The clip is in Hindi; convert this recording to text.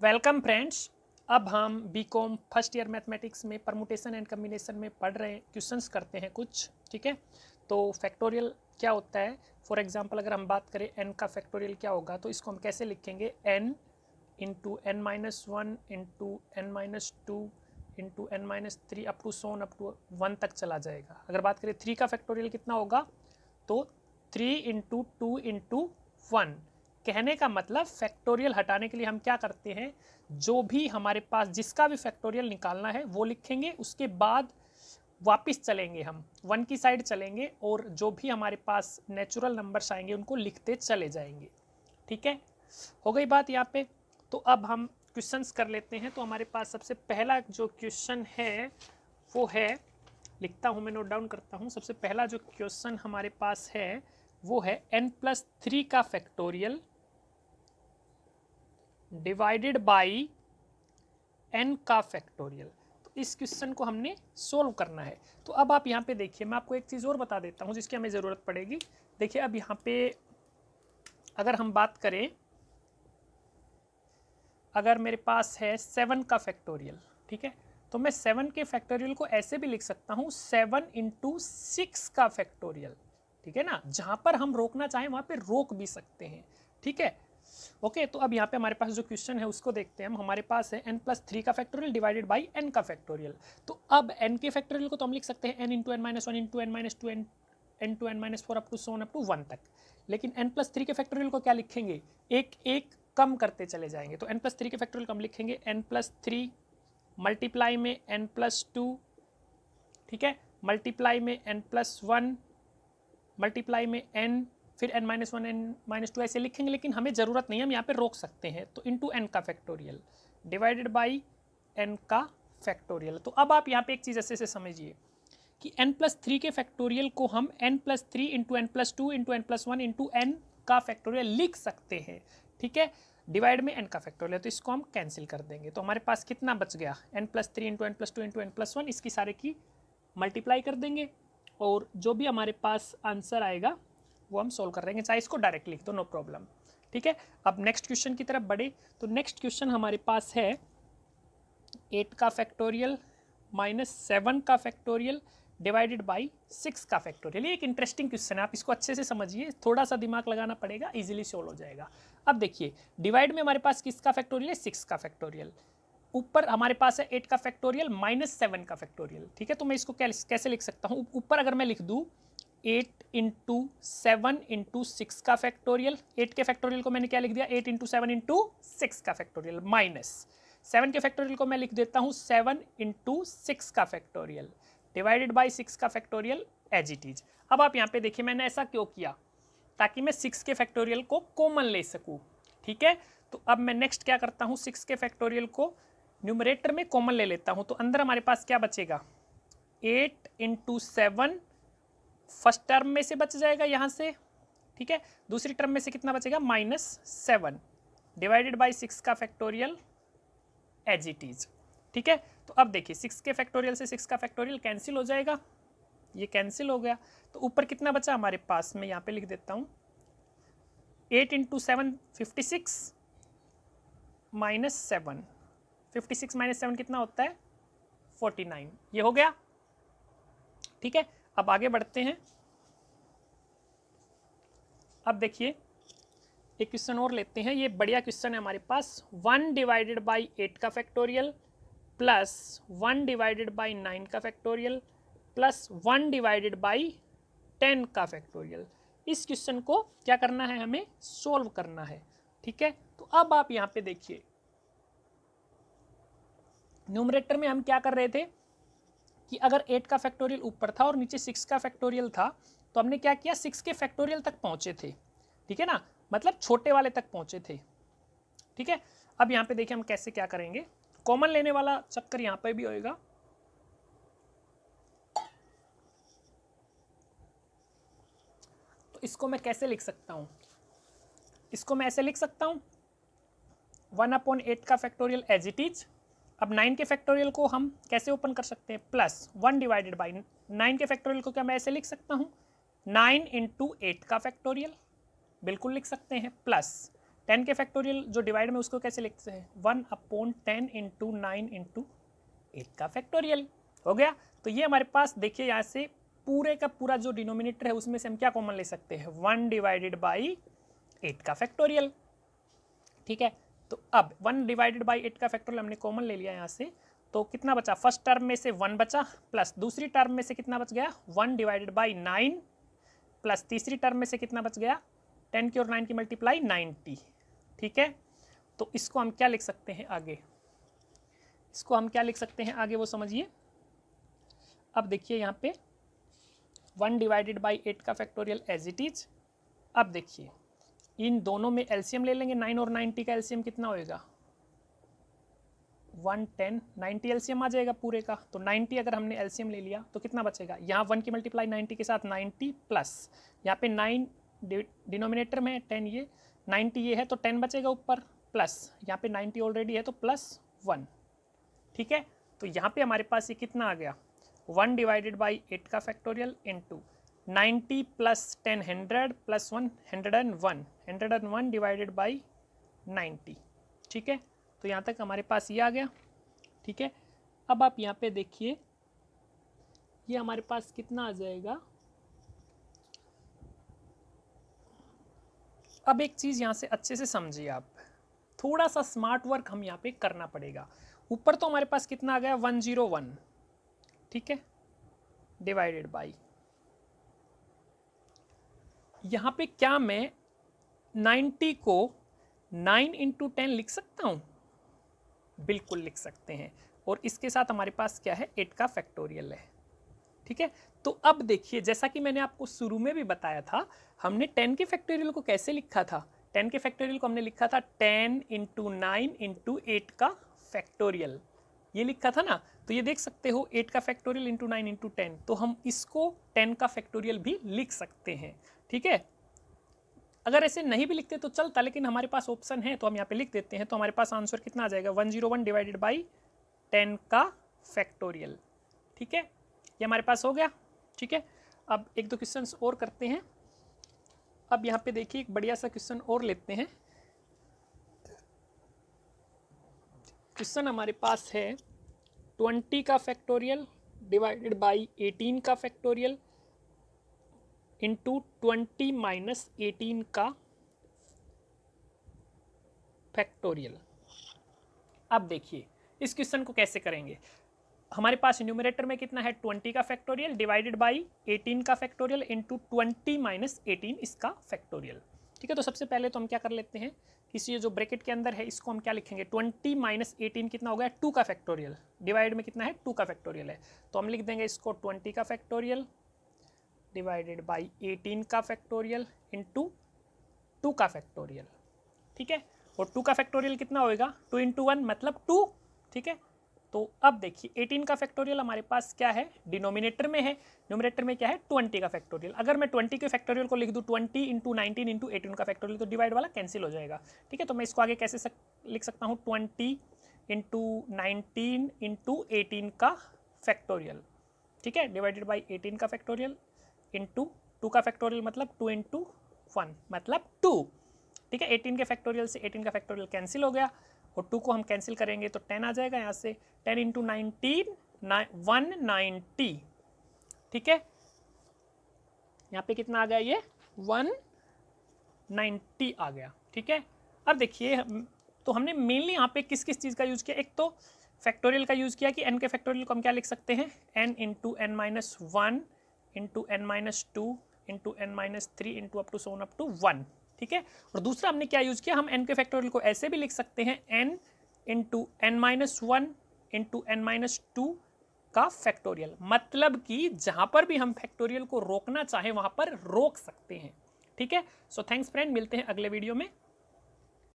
Welcome friends. अब हम बीकॉम फर्स्ट ईयर मैथमेटिक्स में परमुटेशन एंड कम्बिनेशन में पढ़ रहे हैं, क्वेश्चंस करते हैं कुछ। ठीक है, तो फैक्टोरियल क्या होता है। फॉर एग्जांपल अगर हम बात करें n का फैक्टोरियल क्या होगा, तो इसको हम कैसे लिखेंगे, n into n minus one into n minus two into n minus three up to so on up to 1 तक चला जाएगा। अगर बात करें 3 का फैक्टोरियल कितना होगा, तो 3 इंटू टू इंटू वन। कहने का मतलब फैक्टोरियल हटाने के लिए हम क्या करते हैं, जो भी हमारे पास जिसका भी फैक्टोरियल निकालना है वो लिखेंगे, उसके बाद वापस चलेंगे, हम 1 की साइड चलेंगे और जो भी हमारे पास नेचुरल नंबर्स आएंगे उनको लिखते चले जाएंगे। ठीक है, हो गई बात यहाँ पे। तो अब हम क्वेश्चंस कर लेते हैं। तो हमारे पास सबसे पहला जो क्वेश्चन है वो है, लिखता हूँ मैं, नोट डाउन करता हूँ। सबसे पहला जो क्वेश्चन हमारे पास है वो है n+3 का फैक्टोरियल डिवाइडेड बाई n का फैक्टोरियल। तो इस क्वेश्चन को हमने सोल्व करना है। तो अब आप यहाँ पे देखिए, मैं आपको एक चीज़ और बता देता हूँ जिसकी हमें ज़रूरत पड़ेगी। देखिए अब यहाँ पे अगर हम बात करें, अगर मेरे पास है 7 का फैक्टोरियल, ठीक है, तो मैं 7 के फैक्टोरियल को ऐसे भी लिख सकता हूँ 7 इंटू 6 का फैक्टोरियल। ठीक है ना, जहाँ पर हम रोकना चाहें वहाँ पे रोक भी सकते हैं। ठीक है, ओके। तो अब यहाँ पे हमारे पास जो क्वेश्चन है उसको देखते हैं हम। हमारे पास है n+3 का फैक्टोरियल डिवाइडेड बाई n का फैक्टोरियल। तो अब n के फैक्टोरियल को तो हम लिख सकते हैं n into n minus one into n minus two n to n minus four up to so on up to 1 तक। लेकिन n+3 के फैक्टोरियल को क्या लिखेंगे, एक एक कम करते चले जाएंगे। तो n+3 के फैक्टोरियल को हम लिखेंगे n+3 मल्टीप्लाई में n+2, ठीक है, मल्टीप्लाई में n+1 मल्टीप्लाई में n, फिर n-1 n-2 ऐसे लिखेंगे। लेकिन हमें ज़रूरत नहीं है, हम यहाँ पे रोक सकते हैं। तो इंटू n का फैक्टोरियल डिवाइडेड बाई n का फैक्टोरियल। तो अब आप यहाँ पे एक चीज़ ऐसे से समझिए कि n+3 के फैक्टोरियल को हम n+3 into n+2 into n+1 into n का फैक्टोरियल लिख सकते हैं। ठीक है, डिवाइड में n का फैक्टोरियल, तो इसको हम कैंसिल कर देंगे। तो हमारे पास कितना बच गया, n+3 into n+2 into n+1, इसकी सारे की मल्टीप्लाई कर देंगे और जो भी हमारे पास आंसर आएगा वो हम सोल्व कर देंगे, चाहे इसको डायरेक्ट लिख दो, नो प्रॉब्लम। ठीक है, अब नेक्स्ट क्वेश्चन की तरफ बढ़े। तो नेक्स्ट क्वेश्चन हमारे पास है 8 का फैक्टोरियल माइनस 7 का फैक्टोरियल डिवाइडेड बाई 6 का फैक्टोरियल। ये एक इंटरेस्टिंग क्वेश्चन है, आप इसको अच्छे से समझिए, थोड़ा सा दिमाग लगाना पड़ेगा, इजीली सोल्व हो जाएगा। अब देखिए, डिवाइड में हमारे पास किसका फैक्टोरियल है, 6 का फैक्टोरियल। ऊपर हमारे पास है 8 का फैक्टोरियल माइनस 7 का फैक्टोरियल। ठीक है, तो मैं इसको कैसे लिख सकता हूँ, ऊपर अगर मैं लिख दूँ 8 इंटू 7 इंटू 6 का फैक्टोरियल, 8 के फैक्टोरियल को मैंने क्या लिख दिया, 8 इंटू 7 इंटू 6 का फैक्टोरियल, माइनस 7 के फैक्टोरियल को मैं लिख देता हूँ 7 इंटू 6 का फैक्टोरियल डिवाइडेड बाई 6 का फैक्टोरियल एज इट इज। अब आप यहाँ पे देखिए मैंने ऐसा क्यों किया, ताकि मैं 6 के फैक्टोरियल को कॉमन ले सकूँ। ठीक है, तो अब मैं नेक्स्ट क्या करता हूँ, 6 के फैक्टोरियल को न्यूमरेटर में कॉमन ले लेता हूँ। तो अंदर हमारे पास क्या बचेगा, 8 इंटू 7 फर्स्ट टर्म में से बच जाएगा यहाँ से। ठीक है, दूसरी टर्म में से कितना बचेगा, -7 डिवाइडेड बाई 6 का फैक्टोरियल एज इट इज। ठीक है, तो अब देखिए 6 के फैक्टोरियल से 6 का फैक्टोरियल कैंसिल हो जाएगा, ये कैंसिल हो गया। तो ऊपर कितना बचा हमारे पास, मैं यहाँ पे लिख देता हूँ 8 इंटू 7 56 माइनस 7, 56 माइनस 7 कितना होता है 49, ये हो गया। ठीक है, अब आगे बढ़ते हैं। अब देखिए एक क्वेश्चन और लेते हैं, ये बढ़िया क्वेश्चन है हमारे पास। 1 डिवाइडेड बाई 8 का फैक्टोरियल प्लस 1 डिवाइडेड बाई 9 का फैक्टोरियल प्लस 1 डिवाइडेड बाई 10 का फैक्टोरियल। इस क्वेश्चन को क्या करना है, हमें सोल्व करना है। ठीक है, तो अब आप यहाँ पे देखिए, न्यूमरेटर में हम क्या कर रहे थे कि अगर 8 का फैक्टोरियल ऊपर था और नीचे 6 का फैक्टोरियल था, तो हमने क्या किया, 6 के फैक्टोरियल तक पहुंचे थे। ठीक है ना, मतलब छोटे वाले तक पहुंचे थे। ठीक है, अब यहाँ पे देखिए हम कैसे क्या करेंगे, कॉमन लेने वाला चक्कर यहाँ पे भी होएगा। तो इसको मैं कैसे लिख सकता हूँ, इसको मैं ऐसे लिख सकता हूँ 1/8 का फैक्टोरियल एज इट इज। अब 9 के फैक्टोरियल को हम कैसे ओपन कर सकते हैं, प्लस 1 डिवाइडेड बाई 9 के फैक्टोरियल को क्या मैं ऐसे लिख सकता हूँ 9 इंटू 8 का फैक्टोरियल, बिल्कुल लिख सकते हैं, प्लस 10 के फैक्टोरियल जो डिवाइड में उसको कैसे लिखते हैं 1/10 इंटू 9 इंटू 8 का फैक्टोरियल हो गया। तो ये हमारे पास देखिए यहाँ से पूरे का पूरा जो डिनोमिनेटर है उसमें से हम क्या कॉमन ले सकते हैं 1/8 का फैक्टोरियल। ठीक है, तो अब 1/8 का फैक्टोरियल हमने कॉमन ले लिया यहाँ से, तो कितना बचा, फर्स्ट टर्म में से 1 बचा, प्लस दूसरी टर्म में से कितना बच गया 1/9, प्लस तीसरी टर्म में से कितना बच गया 10 की और 9 की मल्टीप्लाई 90। ठीक है, तो इसको हम क्या लिख सकते हैं आगे, इसको हम क्या लिख सकते हैं आगे वो समझिए। अब देखिए यहाँ पे 1/8 का फैक्टोरियल एज इट इज। अब देखिए इन दोनों में एलसीएम ले लेंगे, 9 और 90 का एलसीएम कितना होएगा 110, 90 एलसीएम आ जाएगा पूरे का, तो 90 अगर हमने एलसीएम ले लिया तो कितना बचेगा, यहाँ 1 की मल्टीप्लाई 90 के साथ 90 प्लस यहाँ पे 9 डिनोमिनेटर में 10 ये 90 ये है तो 10 बचेगा ऊपर, प्लस यहाँ पे 90 ऑलरेडी है तो प्लस 1। ठीक है, तो यहाँ पे हमारे पास ये कितना आ गया 1/8 का factorial into 90 plus 10 100 plus 1 101 divided by 90। ठीक है, तो यहाँ तक हमारे पास ये आ गया। ठीक है, अब आप यहाँ पे देखिए ये हमारे पास कितना आ जाएगा। अब एक चीज़ यहाँ से अच्छे से समझिए आप, थोड़ा सा स्मार्ट वर्क हम यहाँ पे करना पड़ेगा। ऊपर तो हमारे पास कितना आ गया 101, ठीक है, डिवाइडेड बाई, यहाँ पे क्या मैं 90 को 9 इंटू 10 लिख सकता हूँ, बिल्कुल लिख सकते हैं, और इसके साथ हमारे पास क्या है 8 का फैक्टोरियल है। ठीक है, तो अब देखिए जैसा कि मैंने आपको शुरू में भी बताया था, हमने 10 के फैक्टोरियल को कैसे लिखा था, 10 के फैक्टोरियल को हमने लिखा था 10 इंटू 9 इंटू 8 का फैक्टोरियल, ये लिखा था ना। तो ये देख सकते हो 8 का फैक्टोरियल इंटू 9 इंटू 10, तो हम इसको 10 का फैक्टोरियल भी लिख सकते हैं। ठीक है, अगर ऐसे नहीं भी लिखते तो चलता, लेकिन हमारे पास ऑप्शन है तो हम यहाँ पे लिख देते हैं। तो हमारे पास आंसर कितना आ जाएगा 101 डिवाइडेड बाई 10 का फैक्टोरियल। ठीक है, ये हमारे पास हो गया। ठीक है, अब एक दो क्वेश्चन और करते हैं। अब यहाँ पे देखिए एक बढ़िया सा क्वेश्चन और लेते हैं। क्वेश्चन हमारे पास है 20 का फैक्टोरियल डिवाइडेड बाई 18 का फैक्टोरियल इंटू 20 माइनस 18 का फैक्टोरियल। अब देखिए इस क्वेश्चन को कैसे करेंगे। हमारे पास न्यूमरेटर में कितना है 20 का फैक्टोरियल डिवाइडेड बाई 18 का फैक्टोरियल इंटू 20 माइनस 18 इसका फैक्टोरियल। ठीक है, तो सबसे पहले तो हम क्या कर लेते हैं, किसी जो ब्रैकेट के अंदर है इसको हम क्या लिखेंगे 20 माइनस 18 कितना हो गया 2 का फैक्टोरियल, डिवाइड में कितना है 2 का फैक्टोरियल है, तो हम लिख देंगे इसको 20 का फैक्टोरियल डिवाइडेड बाई 18 का फैक्टोरियल इंटू 2 का फैक्टोरियल। ठीक है, और 2 का फैक्टोरियल कितना होएगा 2 इंटू 1 मतलब 2। ठीक है, तो अब देखिए 18 का फैक्टोरियल हमारे पास क्या है डिनोमिनेटर में है, न्यूमरेटर में क्या है 20 का फैक्टोरियल। अगर मैं 20 के फैक्टोरियल को लिख दूँ 20 इंटू 19 इंटू 18 का फैक्टोरियल, तो डिवाइड वाला कैंसिल हो जाएगा। ठीक है, तो मैं इसको आगे कैसे लिख सकता हूँ 20 इंटू 19 इंटू 18 का फैक्टोरियल। ठीक है, डिवाइडेड बाई 18 का फैक्टोरियल इंटू 2 का फैक्टोरियल मतलब 2 इंटू 1 मतलब 2। ठीक है, 18 के फैक्टोरियल से 18 का फैक्टोरियल कैंसिल हो गया, और 2 को हम कैंसिल करेंगे तो 10 आ जाएगा यहाँ से, 10 इंटू 19 190। ठीक है, यहाँ पे कितना आ गया ये 190 आ गया। ठीक है, अब देखिए तो हमने मेनली यहाँ पे किस किस चीज़ का यूज़ किया, एक तो फैक्टोरियल का यूज़ किया कि n के फैक्टोरियल को हम क्या लिख सकते हैं n into n minus 1 into n minus 2 into n minus 3 into up to so up to 1। ठीक है, और दूसरा हमने क्या यूज़ किया, हम n के फैक्टोरियल को ऐसे भी लिख सकते हैं n into n minus 1 into n minus 2 का फैक्टोरियल, मतलब कि जहाँ पर भी हम फैक्टोरियल को रोकना चाहें वहाँ पर रोक सकते हैं। ठीक है, सो थैंक्स फ्रेंड, मिलते हैं अगले वीडियो में।